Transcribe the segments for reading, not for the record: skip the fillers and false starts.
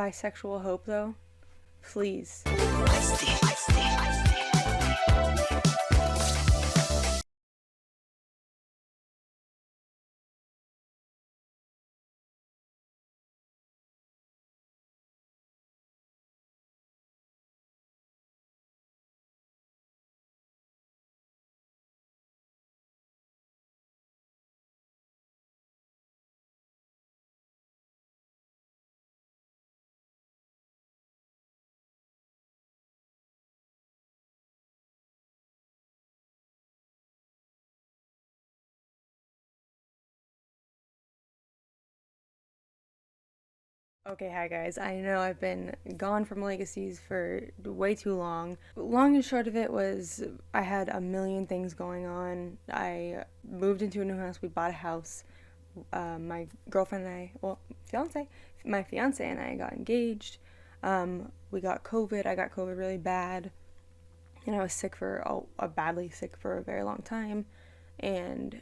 bisexual hope, though? Please. Okay, hi guys. I know I've been gone from Legacies for way too long. Long and short of it was I had a million things going on. I moved into a new house. We bought a house. My girlfriend and I, well, my fiance and I got engaged. We got COVID. I got COVID really bad, and I was sick for badly sick for a very long time, and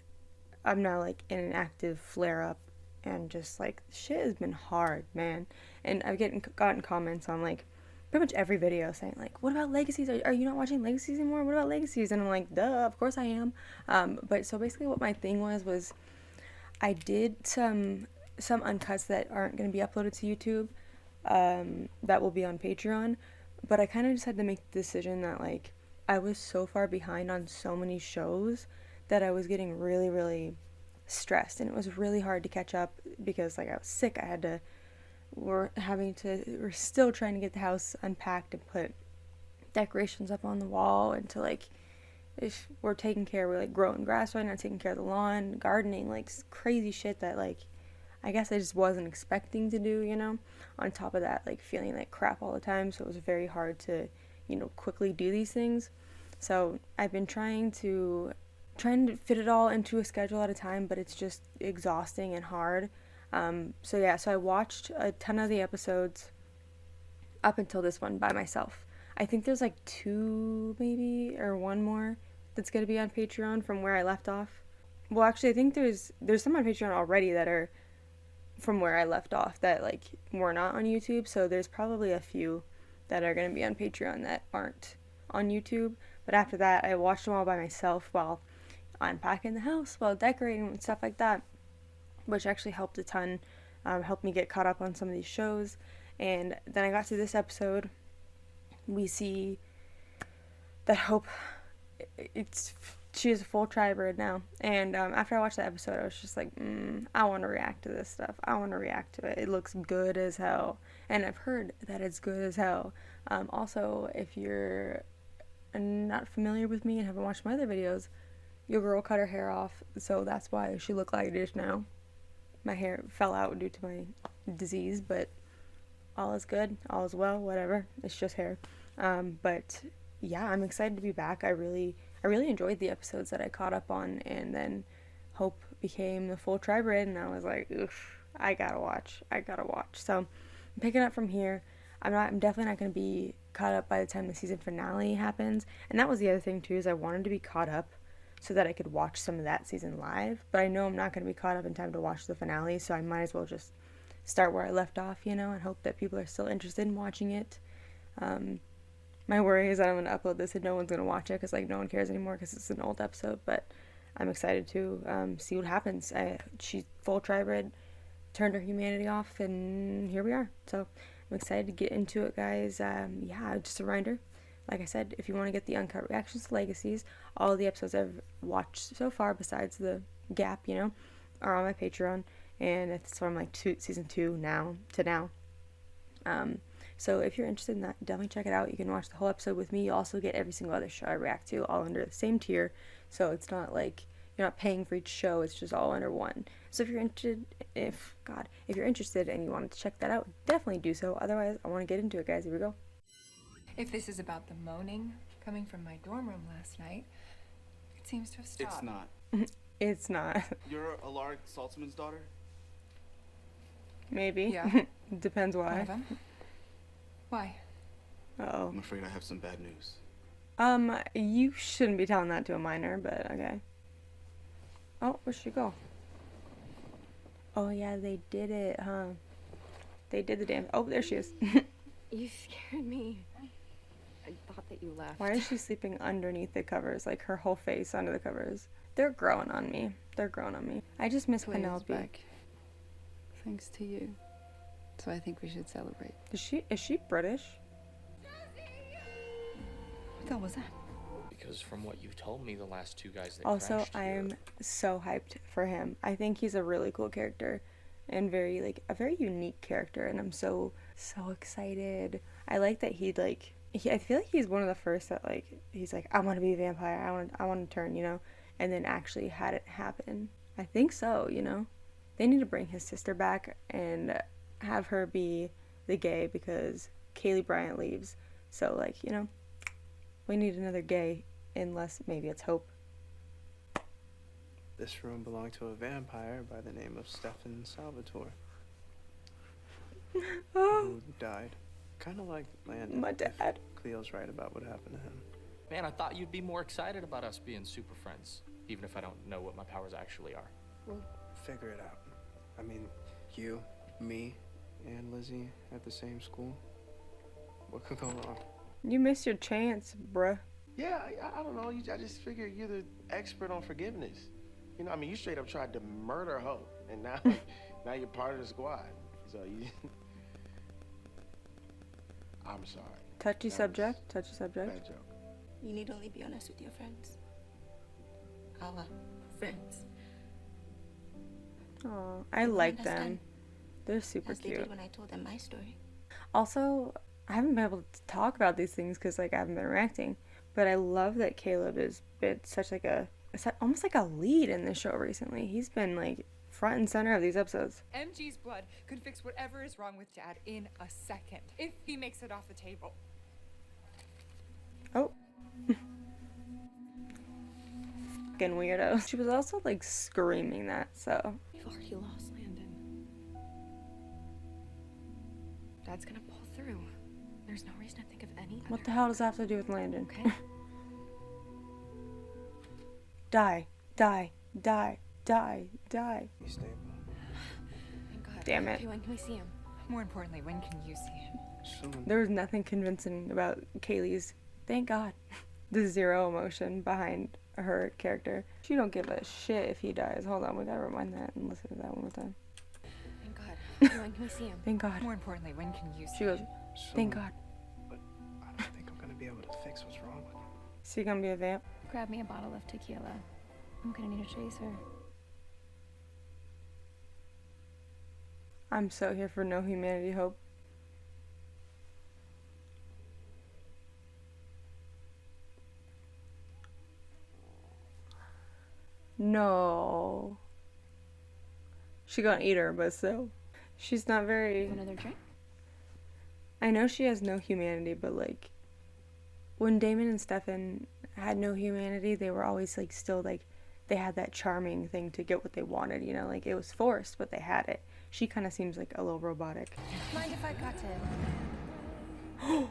I'm now like in an active flare up, and just like shit has been hard, man. And I've gotten comments on like pretty much every video saying like, what about Legacies? Are you not watching Legacies anymore? What about Legacies? And I'm like, duh, of course I am. But so basically what my thing was I did some uncuts that aren't going to be uploaded to YouTube, that will be on Patreon. But I kind of just had to make the decision that like I was so far behind on so many shows that I was getting really, really stressed, and it was really hard to catch up because like I was sick. We're still trying to get the house unpacked and put decorations up on the wall, and to like, if we're like growing grass right now, taking care of the lawn, gardening, like crazy shit that like I guess I just wasn't expecting to do, on top of that, like feeling like crap all the time. So it was very hard to, quickly do these things. So I've been trying to fit it all into a schedule at a time, but it's just exhausting and hard. So I watched a ton of the episodes up until this one by myself. I think there's like 2 maybe, or 1 more that's going to be on Patreon from where I left off. Well, actually, I think there's some on Patreon already that are from where I left off that like were not on YouTube. So there's probably a few that are going to be on Patreon that aren't on YouTube. But after that, I watched them all by myself while unpacking the house, while decorating and stuff like that, which actually helped a ton. Helped me get caught up on some of these shows. And then I got to this episode. We see that Hope, she is a full tribrid now. And after I watched that episode, I was just like, I want to react to this stuff. I want to react to it. It looks good as hell. And I've heard that it's good as hell. Also, if you're not familiar with me and haven't watched my other videos, your girl cut her hair off, so that's why she looked like this now. My hair fell out due to my disease, but all is good, all is well, whatever. It's just hair. But yeah, I'm excited to be back. I really enjoyed the episodes that I caught up on, and then Hope became the full tribrid, and I was like, oof, I gotta watch. So I'm picking up from here. I'm definitely not gonna be caught up by the time the season finale happens. And that was the other thing too, is I wanted to be caught up so that I could watch some of that season live. But I know I'm not going to be caught up in time to watch the finale, so I might as well just start where I left off, and hope that people are still interested in watching it. My worry is that I'm going to upload this and no one's going to watch it because, like, no one cares anymore because it's an old episode. But I'm excited to see what happens. She's full tribrid, turned her humanity off, and here we are. So I'm excited to get into it, guys. Just a reminder. Like I said, if you want to get the uncut reactions to Legacies, all of the episodes I've watched so far, besides the gap, are on my Patreon, and it's from like season 2 now. So if you're interested in that, definitely check it out. You can watch the whole episode with me. You also get every single other show I react to, all under the same tier. So it's not like you're not paying for each show; it's just all under one. So if you're interested and you wanted to check that out, definitely do so. Otherwise, I want to get into it, guys. Here we go. If this is about the moaning coming from my dorm room last night, it seems to have stopped. It's not. It's not. You're ALARIC Saltzman's daughter? Maybe. Yeah. Depends why. One of them. Why? Uh-oh. I'm afraid I have some bad news. You shouldn't be telling that to a minor, but okay. Oh, where'd she go? Oh, yeah, they did it, huh? They did the damn. Oh, there she is. You scared me. I thought that you left. Why is she sleeping underneath the covers? Like her whole face under the covers. They're growing on me. They're growing on me. I just miss Cleo's Penelope. back. Thanks to you. So I think we should celebrate. Is she British? What the hell was that? Because from what you've told me, the last two guys that Also, crashed I here, am so hyped for him. I think he's a really cool character and very like a very unique character, and I'm so excited. I like that I feel like he's one of the first that like he's like, I want to be a vampire. I want to turn, you know, and then actually had it happen. I think so, you know. They need to bring his sister back and have her be the gay because Kaylee Bryant leaves. So like, you know, we need another gay, unless maybe it's Hope. This room belonged to a vampire by the name of Stefan Salvatore, who died. Kind of like Landon. My dad. If Cleo's right about what happened to him. man, I thought you'd be more excited about us being super friends, even if I don't know what my powers actually are. We'll figure it out. I mean, you, me, and Lizzie at the same school. What could go wrong? You missed your chance, bruh. Yeah, I don't know. I just figure you're the expert on forgiveness. You know, I mean, you straight up tried to murder Hope, and now, now you're part of the squad. So you, I'm sorry. Touchy That subject. was Touchy subject. Bad joke. You need only be honest with your friends. Our friends. Oh, I They will like them. understand, They're super as they cute. did when I told them my story. Also, I haven't been able to talk about these things because like I haven't been reacting. But I love that Caleb has been such like almost like a lead in this show recently. He's been like front and center of these episodes. MG's blood could fix whatever is wrong with Dad in a second, if he makes it off the table. Oh. Fucking weirdo. She was also like screaming that, so. We've already lost Landon. Dad's gonna pull through. There's no reason to think of any What other. the hell does that have to do with Landon? Okay. Die. Die. Die. Die. Die. He's stable. Thank God. Damn it. Okay, when can we see him? More importantly, when can you see him? Soon. There was nothing convincing about Kaylee's, thank God, the zero emotion behind her character. She don't give a shit if he dies. Hold on, we gotta rewind that and listen to that one more time. Thank God. Okay, when can we see him? Thank God. More importantly, when can you see She goes, him? thank Soon. God. But I don't think I'm gonna be able to fix what's wrong with him. Is he gonna be a vamp? Grab me a bottle of tequila. I'm gonna need a chaser. I'm so here for no humanity hope. No. She gonna eat her, but still. She's not very... Another drink? I know she has no humanity, but like... When Damon and Stefan had no humanity, they were always like still like... They had that charming thing to get what they wanted, you know? Like it was forced, but they had it. She kind of seems like a little robotic. Mind if I cut it?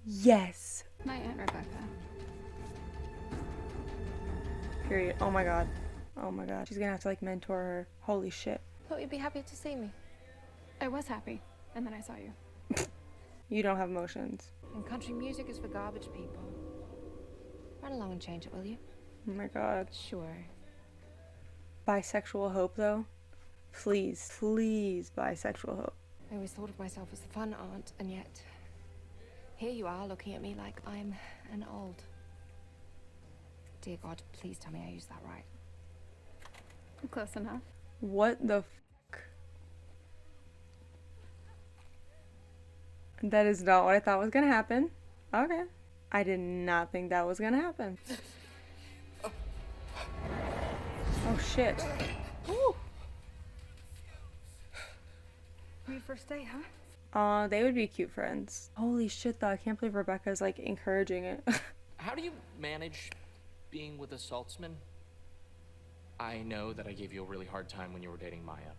Yes! My Aunt Rebecca. Period. Oh my god. Oh my god. She's gonna have to like mentor her. Holy shit. Thought you'd be happy to see me. I was happy, and then I saw you. You don't have emotions. And country music is for garbage people. Run along and change it, will you? Oh my god. Sure. Bisexual hope though? Please, please, bisexual hope. I always thought of myself as the fun aunt, and yet here you are looking at me like I'm an old. Dear God, please tell me I used that right. Close enough. What the fuck? That is not what I thought was gonna happen. Okay. I did not think that was gonna happen. Oh shit. Ooh. Great first day, huh? They would be cute friends. Holy shit though, I can't believe Rebecca's like encouraging it. How do you manage being with a saltsman? I know that I gave you a really hard time when you were dating Maya.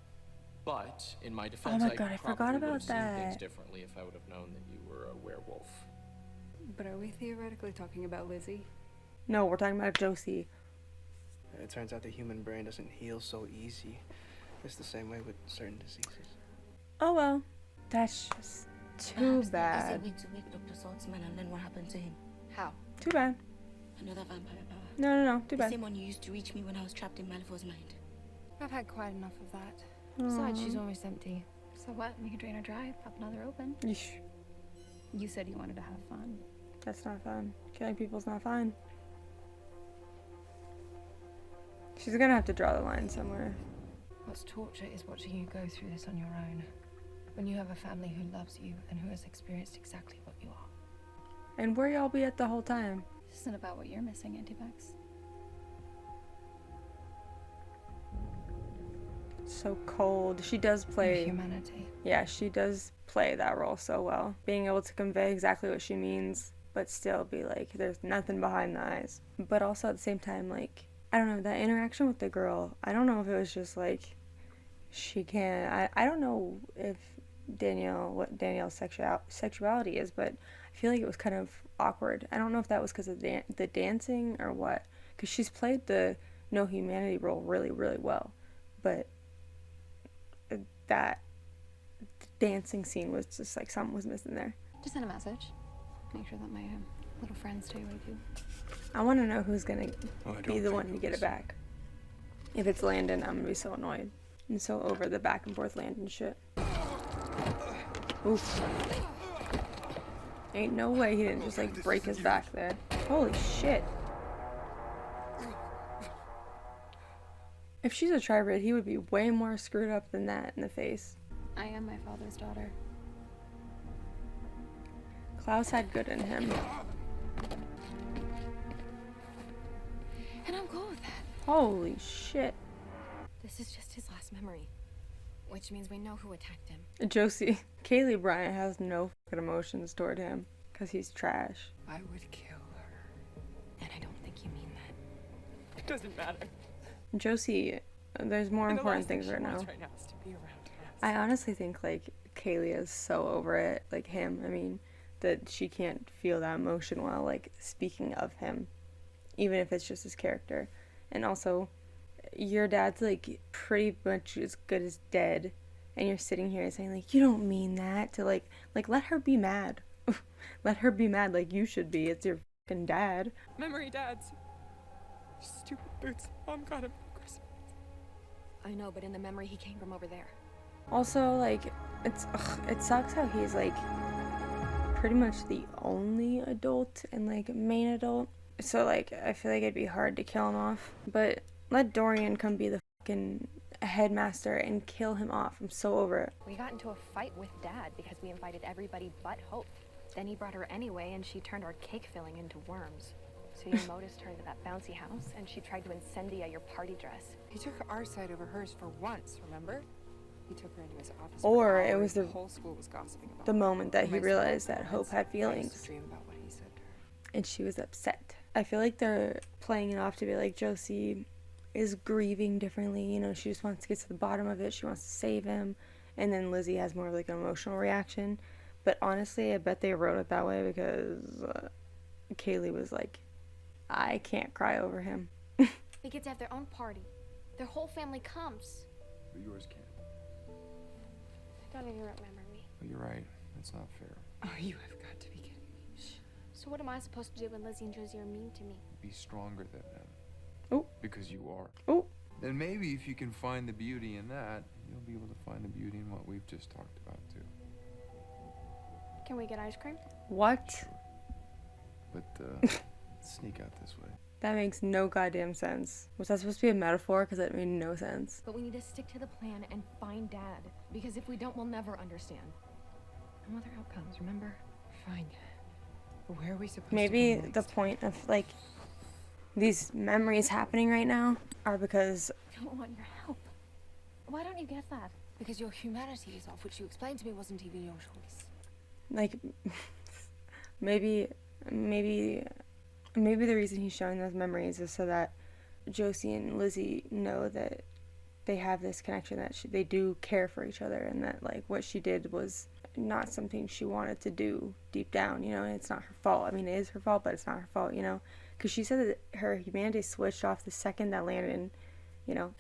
But, in my defense, my God, I forgot probably about would have seen things that. differently if I would have known that you were a werewolf. But are we theoretically talking about Lizzie? No, we're talking about Josie. It turns out the human brain doesn't heal so easy. It's the same way with certain diseases. Oh well, that's just too bad. Went to wake Dr. Saltzman, and then what happened to him? How? Too bad. Another vampire power. No, too The bad. same one you used to reach me when I was trapped in Malfoy's mind. I've had quite enough of that. Besides, she's almost empty. So what? We can drain her dry, pop another open. Yeesh. You said you wanted to have fun. That's not fun. Killing people's not fun. She's gonna have to draw the line somewhere. What's torture is watching you go through this on your own. When you have a family who loves you and who has experienced exactly what you are. And where y'all be at the whole time? This isn't about what you're missing, Antivex. So cold. She does Your play. humanity. Yeah, she does play that role so well. Being able to convey exactly what she means, but still be like, there's nothing behind the eyes. But also at the same time, like, I don't know, that interaction with the girl, I don't know if it was just like, she can't, I don't know if what Danielle's sexuality is, but I feel like it was kind of awkward. I don't know if that was because of the dancing or what, because she's played the no humanity role really, really well. But that dancing scene was just like something was missing there. Just send a message. Make sure that my little friends stay away too. I want to know who's gonna Oh, I be don't the think one to it get it was. back. If it's Landon, I'm gonna be so annoyed and so over the back and forth Landon shit. Oof. Ain't no way he didn't just like break his back there. Holy shit. If she's a tribrid, he would be way more screwed up than that in the face. I am my father's daughter. Klaus had good in him. And I'm cool with that. Holy shit. This is just his last memory. Which means we know who attacked him. Josie. Kaylee Bryant has no fucking emotions toward him because he's trash. I would kill her. And I don't think you mean that. It doesn't matter. Josie, there's more And the important last thing things she right now. wants right now is to be around us. I honestly think like Kaylee is so over it, like him. I mean, that she can't feel that emotion while like speaking of him, even if it's just his character. And also, your dad's like pretty much as good as dead, and you're sitting here saying like you don't mean that to like let her be mad. Let her be mad like you should be. It's your fucking dad. Memory dads. Stupid boots. Mom got him for Christmas. I know, but in the memory he came from over there. Also, like, it sucks how he's, like, pretty much the only adult and, like, main adult. So, like, I feel like it'd be hard to kill him off. But let Dorian come be the fucking headmaster and kill him off. I'm so over it. We got into a fight with Dad because we invited everybody but Hope. Then he brought her anyway, and she turned our cake filling into worms. So you noticed her to that bouncy house, and she tried to incendia your party dress. He took our side over hers for once, remember? He took her into his office. Or for it hours. was the whole school was gossiping about the her. moment that In he my small realized that moments, Hope had I feelings. used to dream about what he said to her. And she was upset. I feel like they're playing it off to be like Josie is grieving differently. You know, she just wants to get to the bottom of it. She wants to save him. And then Lizzie has more of like an emotional reaction. But honestly, I bet they wrote it that way because Kaylee was like, I can't cry over him. They get to have their own party. Their whole family comes. But yours can't. Don't even remember me. But you're right. That's not fair. Oh, you have got to be kidding me. So what am I supposed to do when Lizzie and Josie are mean to me? Be stronger than them. Oh. Because you are. Oh. And maybe if you can find the beauty in that, you'll be able to find the beauty in what we've just talked about too. Can we get ice cream? What? Sure. But sneak out this way. That makes no goddamn sense. Was that supposed to be a metaphor? Because that made no sense. But we need to stick to the plan and find Dad. Because if we don't, we'll never understand. No other outcomes, remember? Fine. But where are we supposed Maybe to go the next? point of like these memories happening right now are because I don't want your help. Why don't you get that? Because your humanity is off, which you explained to me wasn't even your choice. like maybe the reason he's showing those memories is so that Josie and Lizzie know that they have this connection, that they do care for each other, and that like what she did was not something she wanted to do deep down, you know, and it's not her fault. I mean, it is her fault, but it's not her fault, you know. Because she said that her humanity switched off the second that Landon, you know,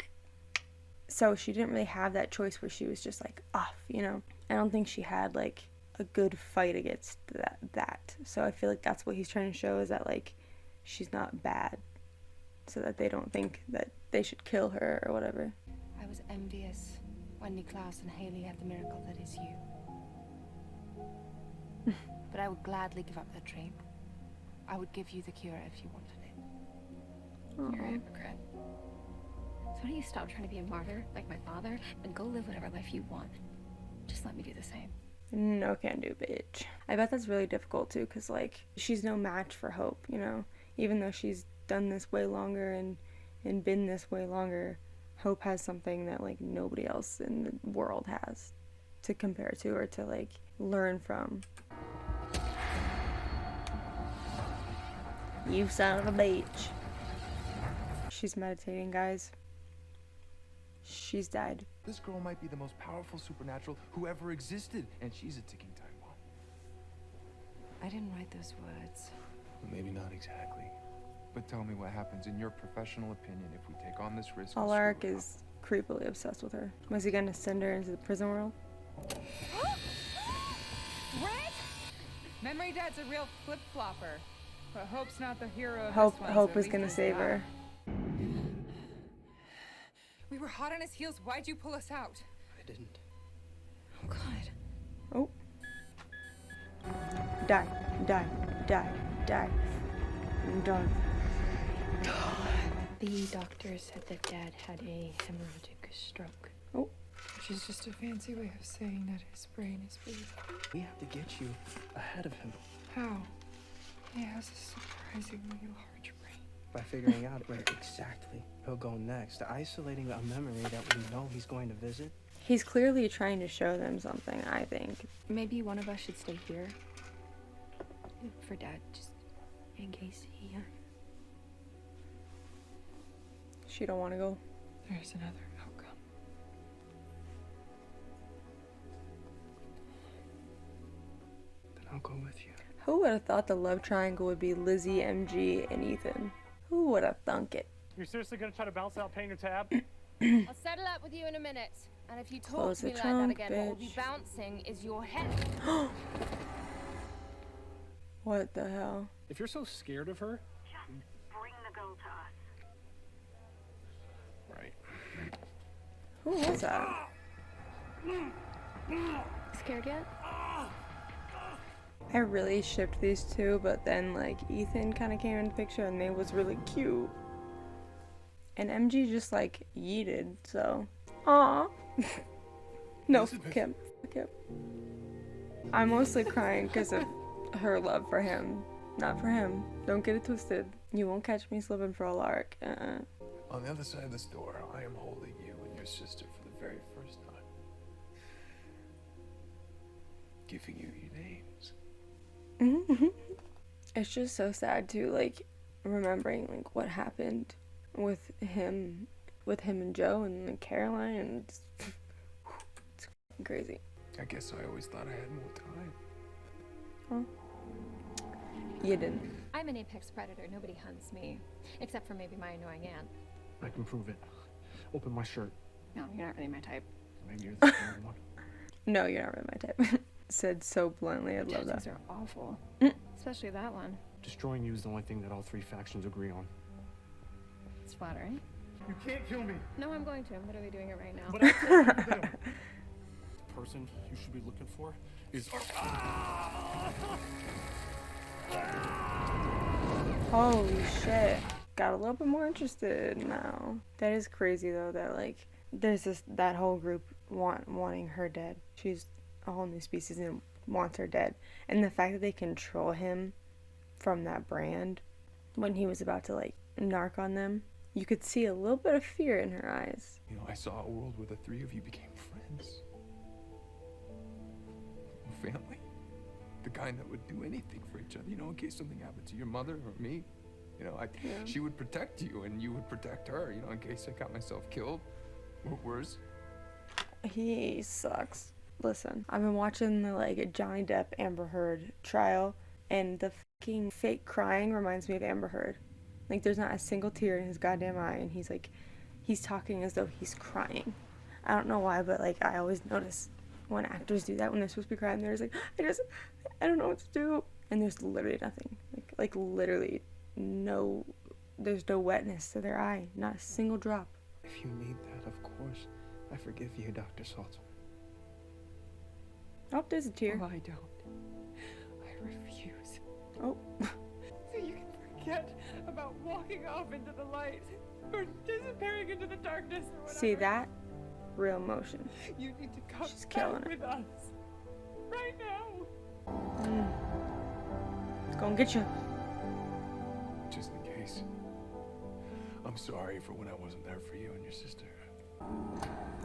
so she didn't really have that choice where she was just like off, you know. I don't think she had like a good fight against that. So I feel like that's what he's trying to show, is that like she's not bad, so that they don't think that they should kill her or whatever. I was envious when Niklas and Haley had the miracle that is you. But I would gladly give up that dream. I would give you the cure if you wanted it. You're a hypocrite. So why don't you stop trying to be a martyr like my father and go live whatever life you want? Just let me do the same. No can do, bitch. I bet that's really difficult too, because like she's no match for Hope, you know. Even though she's done this way longer and been this way longer, Hope has something that like nobody else in the world has to compare to or to like learn from. You son of a bitch. She's meditating, guys. She's died. This girl might be the most powerful supernatural who ever existed, and she's a ticking time bomb. I didn't write those words. Maybe not exactly. But tell me what happens in your professional opinion if we take on this risk. ALARIC is creepily obsessed with her. Was he gonna send her into the prison world? Rick! Memory Dad's a real flip-flopper. But Hope's not the hero of Hope this one, Hope so at was least gonna he's save not. her. We were hot on his heels. Why'd you pull us out? I didn't. Oh, God. Oh. Die, die, die, die. I'm done. The doctor said that Dad had a hemorrhagic stroke. Oh. Which is just a fancy way of saying that his brain is weak. We have to get you ahead of him. How? He has a surprisingly large brain. By figuring out where exactly he'll go next, isolating a memory that we know he's going to visit. He's clearly trying to show them something, I think. Maybe one of us should stay here. For Dad, just in case he... She don't want to go. There's another outcome. Then I'll go with you. Who would have thought the love triangle would be Lizzie, MG, and Ethan? Who would have thunk it? You're seriously gonna try to bounce out paying your tab? I'll settle up with you in a minute. And if you talk Close to me the like trunk, that again, what will be bitch. bouncing is your head. What the hell? If you're so scared of her, Bring the girl to us. right. Who was that? Scared yet? I really shipped these two, but then like Ethan kind of came into the picture and they was really cute. And MG just like yeeted, so. Aw. No, fuck him. Fuck him. I'm mostly crying because of her love for him. Not for him. Don't get it twisted. You won't catch me slipping for ALARIC. On the other side of this door, I am holding you and your sister for the very first time. Giving you your names. It's just so sad too, like remembering like what happened with him and Joe and like, Caroline, and it's fucking crazy. I guess I always thought I had more time. Well, you didn't. I'm an apex predator. Nobody hunts me. Except for maybe my annoying aunt. I can prove it. Open my shirt. No, you're not really my type. Maybe you're the scary one. No, you're not really my type. Said so bluntly, I'd love that. Tattoos are awful. Especially that one. Destroying you is the only thing that all three factions agree on. It's flattering. You can't kill me. No, I'm going to. I'm literally doing it right now. But I told you to. The person you should be looking for is. Holy shit. Got a little bit more interested now. That is crazy though, that like there's that whole group wanting her dead. She's a whole new species and wants her dead. And the fact that they control him from that brand when he was about to like narc on them, you could see a little bit of fear in her eyes. You know, I saw a world where the three of you became friends. Family. The kind that would do anything for each other, you know, in case something happened to your mother or me. You know, she would protect you and you would protect her, you know, in case I got myself killed or worse. He sucks. Listen, I've been watching the like Johnny Depp Amber Heard trial, and the fucking fake crying reminds me of Amber Heard. Like, there's not a single tear in his goddamn eye, and he's talking as though he's crying. I don't know why, but, like, I always notice when actors do that when they're supposed to be crying, they're just like, I don't know what to do. And there's literally nothing. Like literally there's no wetness to their eye. Not a single drop. If you need that, of course. I forgive you, Dr. Saltzman. Oh, there's a tear. Oh, I don't. I refuse. Oh. So you can forget about walking off into the light or disappearing into the darkness or whatever. See that? Real emotion. You need to come She's killing back it. with us. Right now. It's gonna get you. Just in case. I'm sorry for when I wasn't there for you and your sister.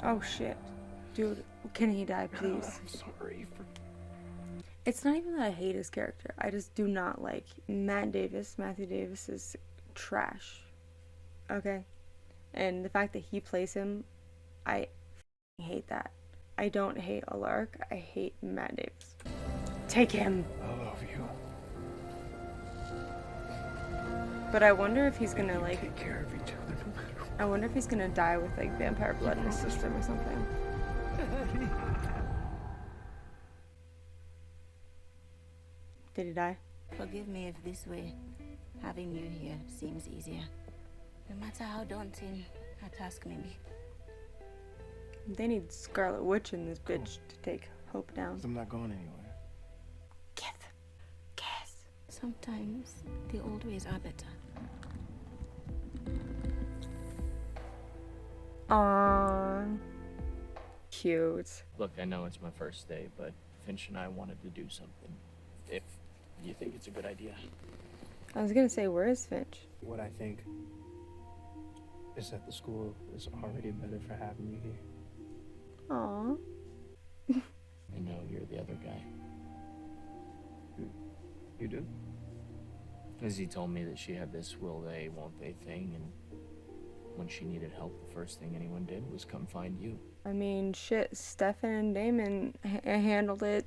Oh shit. Dude, can he die, please? I'm sorry for... It's not even that I hate his character. I just do not like Matthew Davis is trash. Okay? And the fact that he plays him, I hate that. I don't hate ALARIC, I hate Matt Davis. Take him. I love you. But I wonder if he's gonna like Take care of each other no matter what. I wonder if he's gonna die with like vampire blood in his system or something. Did he die? Forgive me if this way, having you here, seems easier. No matter how daunting a task may be. They need Scarlet Witch in this bitch to take Hope down. I'm not going anywhere. Kiss. Sometimes the old ways are better. Aww. Cute. Look, I know it's my first day, but Finch and I wanted to do something. If you think it's a good idea. I was gonna say, where is Finch? What I think is that the school is already better for having you here. Aww. I know you're the other guy. You do? Lizzie told me that she had this will they, won't they thing, and when she needed help, the first thing anyone did was come find you. I mean, shit, Stefan and Damon handled it.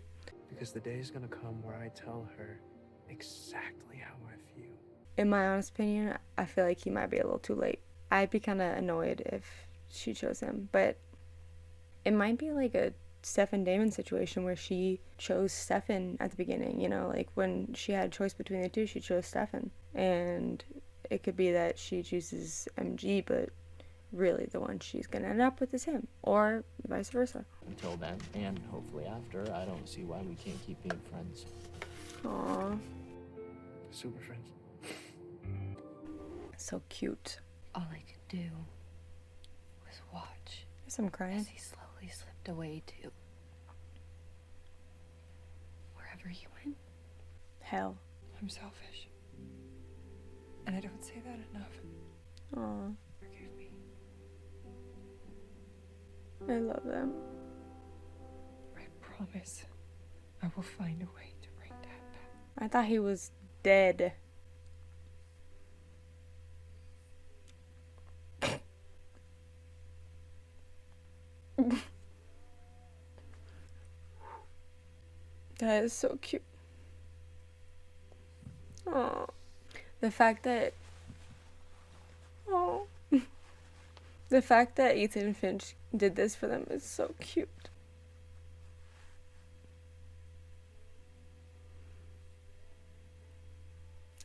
Because the day is gonna come where I tell her exactly how I feel. In my honest opinion, I feel like he might be a little too late. I'd be kind of annoyed if she chose him, but it might be like a Stefan Damon situation where she chose Stefan at the beginning, you know, like when she had a choice between the two, she chose Stefan. And it could be that she chooses MG, but really the one she's gonna end up with is him, or vice versa. Until then, and hopefully after, I don't see why we can't keep being friends. Aww. Super friends. So cute. All I could do was watch Yes, I'm crying. as he slowly slipped away to wherever he went. Hell. I'm selfish. And I don't say that enough. Aw. Forgive me. I love them. I promise I will find a way to bring Dad back. I thought he was dead. That is so cute. Oh, the fact that the fact that Ethan Finch did this for them is so cute.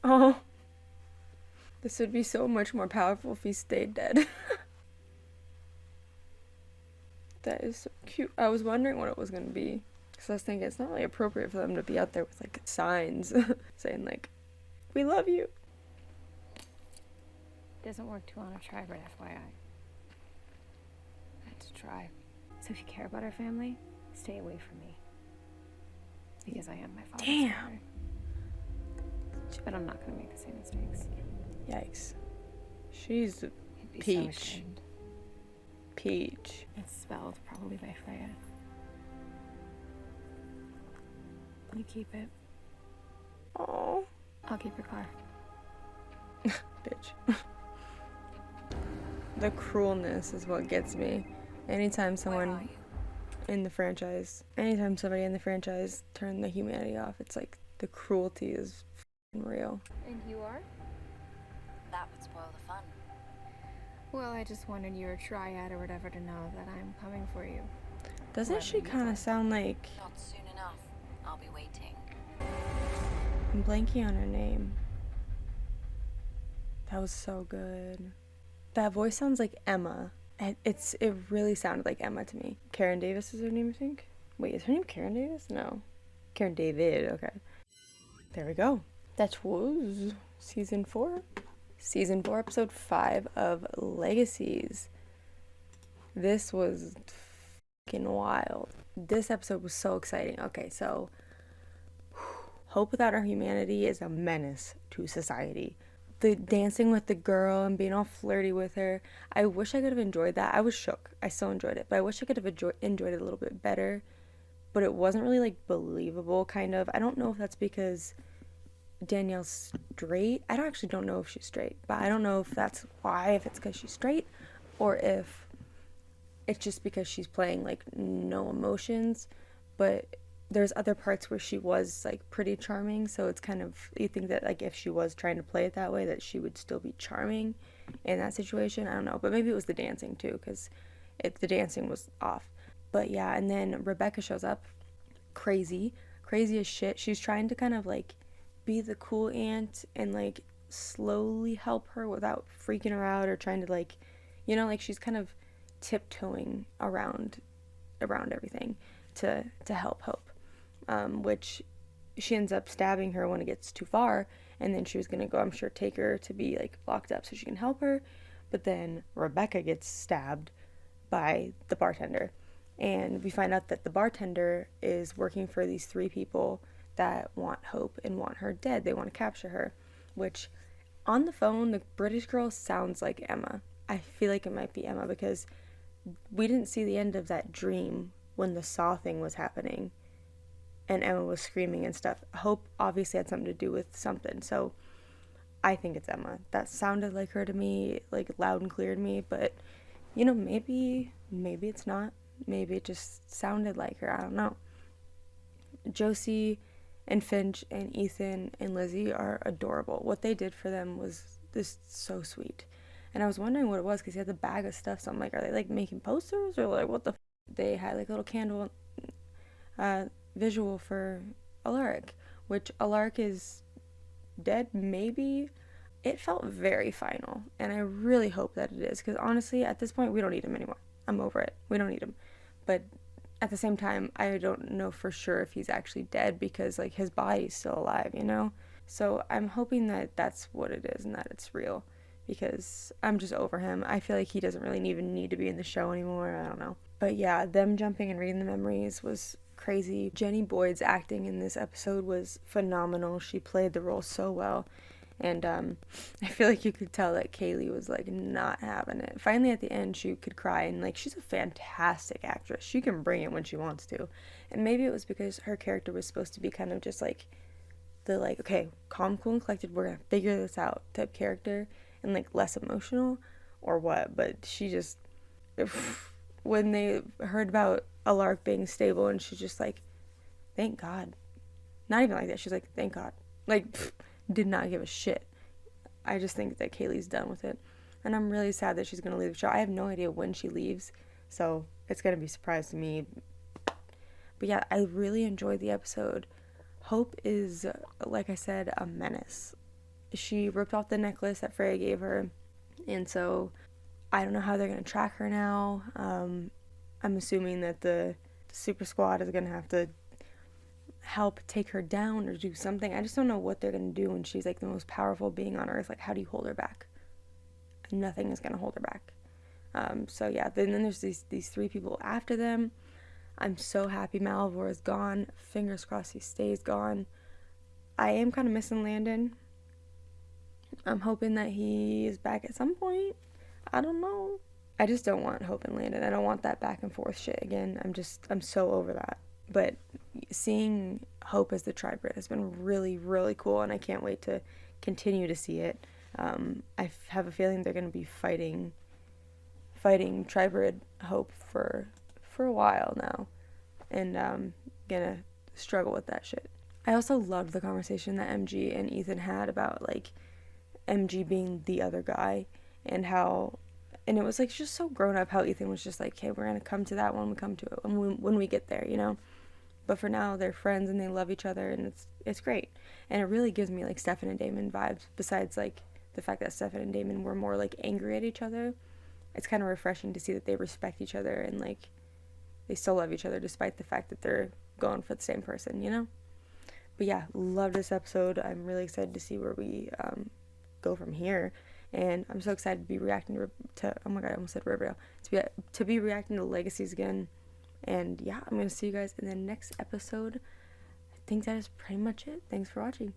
Oh, this would be so much more powerful if he stayed dead. That is so cute. I was wondering what it was gonna be. Because I was thinking it's not really appropriate for them to be out there with like signs saying like, we love you. Doesn't work too on a try, but FYI. I had to try. So if you care about our family, stay away from me. Because I am my father's daughter. But I'm not gonna make the same mistakes. Yikes. She's You'd be so peach. ashamed. Peach. It's spelled probably by Freya. You keep it. Oh. I'll keep your car. Bitch. The cruelness is what gets me. Anytime someone in the franchise, anytime somebody in the franchise turn the humanity off, it's like the cruelty is f***ing real. And you are? That would spoil the fun. Well, I just wanted your triad or whatever to know that I'm coming for you. Doesn't she kind of sound like... Not soon enough. I'll be waiting. I'm blanking on her name. That was so good. That voice sounds like Emma. It really sounded like Emma to me. Karen Davis is her name, I think. Wait, is her name Karen Davis? No. Karen David, okay. There we go. That was season 4. Season 4, episode 5 of Legacies. This was fucking wild. This episode was so exciting. Okay, so Hope without her humanity is a menace to society. The dancing with the girl and being all flirty with her, I wish I could have enjoyed that. I was shook. I still enjoyed it, but I wish I could have enjoyed it a little bit better. But it wasn't really like believable, kind of. I don't know if that's because Danielle's straight. I don't know if she's straight, but I don't know if that's why, if it's because she's straight or if it's just because she's playing like no emotions. But there's other parts where she was like pretty charming, so it's kind of, you think that like if she was trying to play it that way, that she would still be charming in that situation. I don't know, but maybe it was the dancing too, because the dancing was off. But yeah, and then Rebekah shows up, crazy as shit. She's trying to kind of like be the cool aunt and like slowly help her without freaking her out or trying to like, you know, like she's kind of tiptoeing around everything to help Hope, which she ends up stabbing her when it gets too far, and then she was gonna go, I'm sure, take her to be like locked up so she can help her, but then Rebekah gets stabbed by the bartender. And we find out that the bartender is working for these 3 people that want Hope and want her dead. They want to capture her, which on the phone, the British girl sounds like Emma. I feel like it might be Emma because we didn't see the end of that dream when the saw thing was happening and Emma was screaming and stuff. Hope obviously had something to do with something, so I think it's Emma. That sounded like her to me, like loud and clear to me, but you know, maybe it's not. Maybe it just sounded like her. I don't know. Josie and Finch and Ethan and Lizzie are adorable. What they did for them was just so sweet. And I was wondering what it was because he had the bag of stuff. So I'm like, are they like making posters or like what the They had like a little candle visual for ALARIC, which ALARIC is dead, maybe. It felt very final, and I really hope that it is, because honestly, at this point, we don't need him anymore. I'm over it. We don't need him. But at the same time, I don't know for sure if he's actually dead, because like his body's still alive, you know? So I'm hoping that that's what it is and that it's real, because I'm just over him. I feel like he doesn't really even need to be in the show anymore. I don't know. But yeah, them jumping and reading the memories was crazy. Jenny Boyd's acting in this episode was phenomenal. She played the role so well. And I feel like you could tell that Kaylee was like not having it. Finally at the end she could cry, and like she's a fantastic actress. She can bring it when she wants to. And maybe it was because her character was supposed to be kind of just like the like, okay, calm, cool, and collected, we're gonna figure this out type character, and like less emotional or what. But she just, when they heard about ALARIC being stable, and she's just like, thank God. Not even like that. She's like, thank God. Like, did not give a shit. I just think that Kaylee's done with it. And I'm really sad that she's going to leave the show. I have no idea when she leaves, so it's going to be a surprise to me. But yeah, I really enjoyed the episode. Hope is, like I said, a menace. She ripped off the necklace that Freya gave her, and so I don't know how they're going to track her now. I'm assuming that the super squad is going to have to help take her down or do something. I just don't know what they're going to do when she's like the most powerful being on earth. Like, how do you hold her back? Nothing is going to hold her back. So yeah, then there's these 3 people after them. I'm so happy Malivore is gone. Fingers crossed he stays gone. I am kind of missing Landon. I'm hoping that he is back at some point. I don't know. I just don't want Hope and Landon. I don't want that back and forth shit again. I'm so over that. But seeing Hope as the Tribrid has been really, really cool, and I can't wait to continue to see it. I have a feeling they're going to be fighting Tribrid Hope for a while now, and gonna struggle with that shit. I also loved the conversation that MG and Ethan had about like MG being the other guy, and how, and it was like just so grown up how Ethan was just like, hey, we're gonna come to that when we come to it, when we get there, you know. But for now, they're friends and they love each other, and it's great. And it really gives me like Stefan and Damon vibes. Besides like the fact that Stefan and Damon were more like angry at each other, it's kind of refreshing to see that they respect each other and like they still love each other despite the fact that they're going for the same person, you know. But yeah, love this episode. I'm really excited to see where we go from here, and I'm so excited to be reacting to oh my god, I almost said Riverdale, to be reacting to Legacies again. And yeah, I'm gonna see you guys in the next episode. I think that is pretty much it. Thanks for watching.